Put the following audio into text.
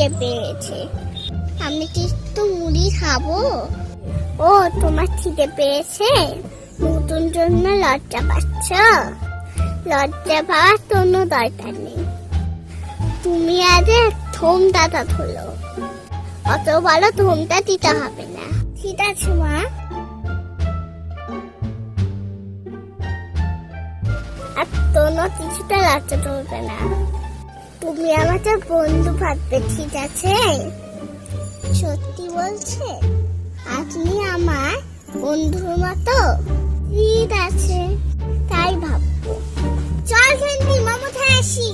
খিদে পেয়েছে। আমি কি একটু মুড়ি খাবো? ও, তোমার খিদে পেয়েছে? নতুন জন্য লজ্জা পাচ্ছ? লজ্জা পাওয়ার কোনো দরকার নেই। তুমি আগে থমটা ধরো, অত বড় থমটা দিতে হবে না। ঠিক আছে মা। আর কোনো কিছুটা লজ্জা করবে না। তুমি আমাকে বন্ধু ভাববে, ঠিক আছে? সত্যি বলছে? আপনি আমার বন্ধুর মতো? ঠিক আছে, তাই ভাববো। চল খেলবি, মামু আসি।